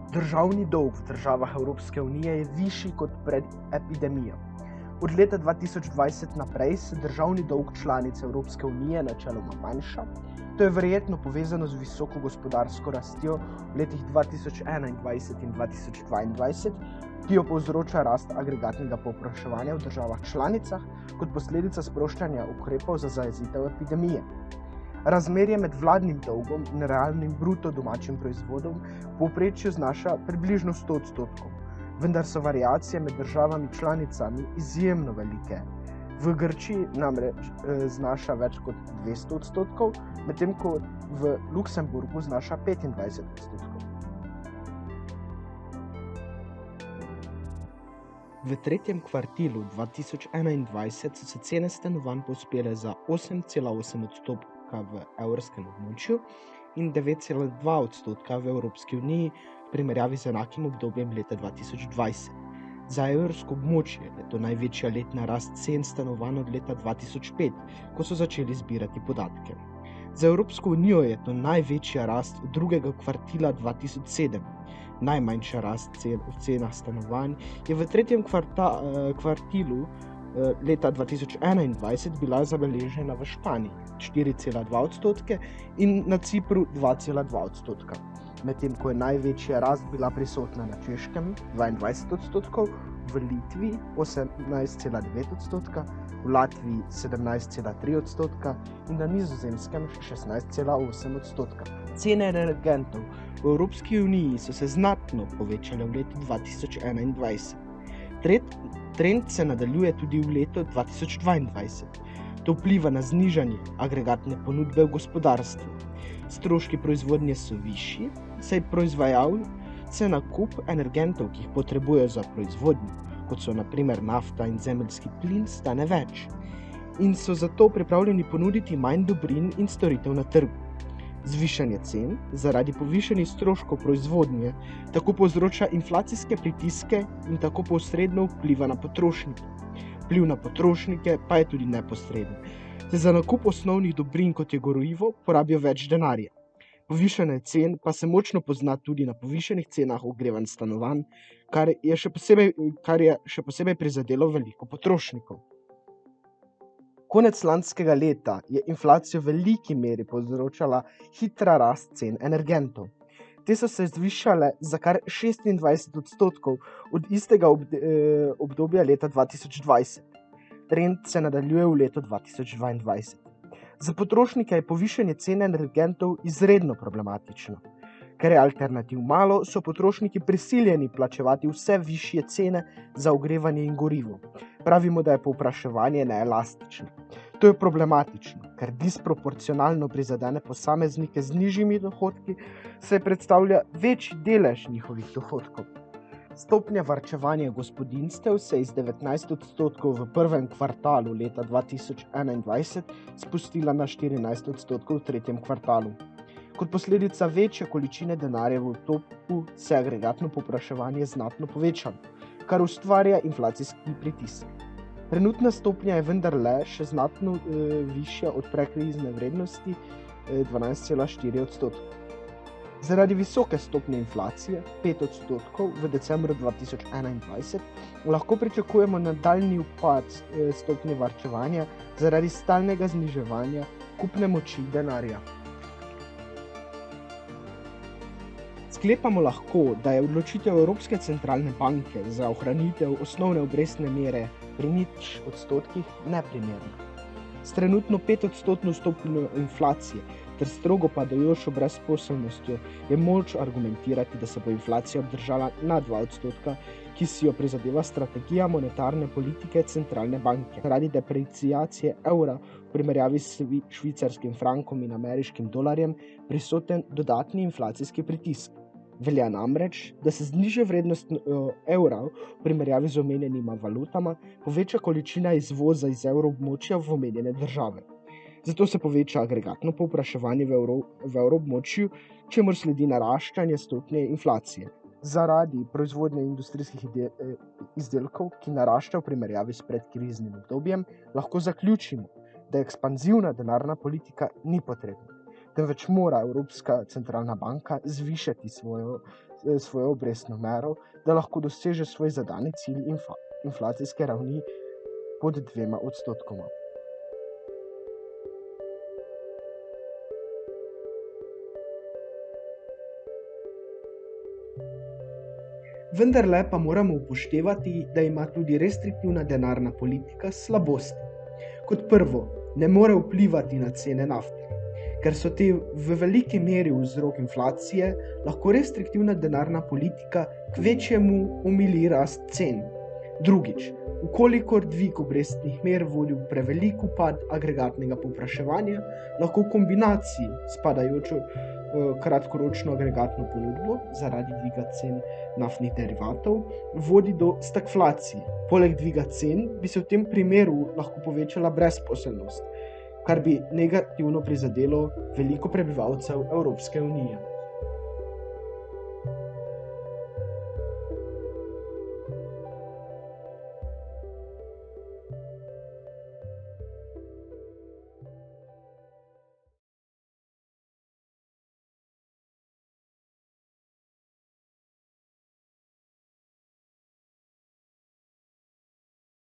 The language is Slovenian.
Državni dolg v državah Evropske unije je višji kot pred epidemijo. Od leta 2020 naprej se državni dolg članic Evropske unije načeloma manjša. To je verjetno povezano z visoko gospodarsko rastjo v letih 2021 in 2022, ki jo povzroča rast agregatnega povpraševanja v državah članicah kot posledica sproščanja ukrepov za zajezitev epidemije. Razmerje med vladnim dolgom in realnim bruto domačim proizvodom v povprečju znaša približno 100%, vendar so variacije med državami članicami izjemno velike. V Grčiji namreč znaša več kot 200%, medtem ko v Luksemburgu znaša 25%. V tretjem kvartilu 2021 so se cene stanovanj povzpele za 8,8% v evrskem območju in 9,2% v Evropski uniji v primerjavi z enakim obdobjem leta 2020. Za evrsko območje je to največja letna rast cen stanovanj od leta 2005, ko so začeli zbirati podatke. Za Evropsko unijo je to največja rast od drugega kvartila 2007. Najmanjša rast v cenah stanovanj je v tretjem kvartilu leta 2021 bila zabeležena v Španiji 4,2% in na Cipru 2,2%. Medtem ko je največja rast bila prisotna na Češkem 22%, v Litvi 18,9%, v Latviji 17,3% in na Nizozemskem 16,8%. Cene energentov v Evropski uniji so se znatno povečale v letu 2021. Trend se nadaljuje tudi v letu 2022. To vpliva na znižanje agregatne ponudbe v gospodarstvu. Stroški proizvodnje so višji, saj proizvajalce nakup energentov, ki jih potrebujejo za proizvodnjo, kot so na primer nafta in zemeljski plin, stane več in so zato pripravljeni ponuditi manj dobrin in storitev na trgu. Zvišanje cen zaradi povišanih stroškov proizvodnje tako povzroča inflacijske pritiske in tako posredno vpliva na potrošnike. Vpliv na potrošnike pa je tudi neposreden. Za nakup osnovnih dobrin, kot je gorivo, porabijo več denarja. Povišanje cen pa se močno pozna tudi na povišanih cenah ogrevanj stanovanj, kar je še posebej prizadelo veliko potrošnikov. Konec lanskega leta je inflacijo v veliki meri povzročala hitra rast cen energentov. Te so se zvišale za kar 26% od istega obdobja leta 2020. Trend se nadaljuje v letu 2022. Za potrošnike je povišanje cen energentov izredno problematično. Ker je alternativ malo, so potrošniki prisiljeni plačevati vse višje cene za ogrevanje in gorivo. Pravimo, da je povpraševanje neelastično. To je problematično, ker disproporcionalno prizadene posameznike z nižjimi dohodki, saj predstavlja večji delež njihovih dohodkov. Stopnja varčevanja gospodinjstev se je iz 19% v prvem kvartalu leta 2021 spustila na 14% v tretjem kvartalu. Kot posledica večje količine denarja v obtoku se je agregatno povpraševanje znatno povečalo, kar ustvarja inflacijski pritisk. Trenutna stopnja je vendarle še znatno višja od prekrizne vrednosti 12,4%. Zaradi visoke stopnje inflacije 5% v decembru 2021 lahko pričakujemo nadaljnji upad stopnje varčevanja zaradi stalnega zniževanja kupne moči denarja. Sklepamo lahko, da je odločitev Evropske centralne banke za ohranitev osnovne obrestne mere pri 0% neprimerna. S trenutno 5% stopnjo inflacije ter strogo padajočo brezposelnostjo je moč argumentirati, da se bo inflacija obdržala na 2%, ki si jo prizadeva strategija monetarne politike centralne banke. Zaradi depreciacije evra v primerjavi s švicarskim frankom in ameriškim dolarjem prisoten dodatni inflacijski pritisk. Velja namreč, da se zniža vrednost evra v primerjavi z omenjenima valutama, poveča količina izvoza iz evroobmočja v omenjene države. Zato se poveča agregatno povpraševanje v evroobmočju, čemur sledi naraščanje stopnje inflacije. Zaradi proizvodnje industrijskih izdelkov, ki narašča v primerjavi s predkriznim obdobjem, lahko zaključimo, da ekspanzivna denarna politika ni potrebna, temveč mora Evropska centralna banka zvišati svojo svojo obrestno mero, da lahko doseže svoj zadani cilj inflacijske ravni pod 2%. Vendarle pa moramo upoštevati, da ima tudi restriktivna denarna politika slabosti. Kot prvo, ne more vplivati na cene nafte. Ker so te v veliki meri vzrok inflacije, lahko restriktivna denarna politika kvečjemu omili rast cen. Drugič, ukolikor dvig obrestnih mer vodi v prevelik upad agregatnega povpraševanja, lahko v kombinaciji s padajočo kratkoročno agregatno ponudbo zaradi dviga cen naftnih derivatov vodi do stagflacije. Poleg dviga cen bi se v tem primeru lahko povečala brezposelnost, kar bi negativno prizadelo veliko prebivalcev Evropske unije.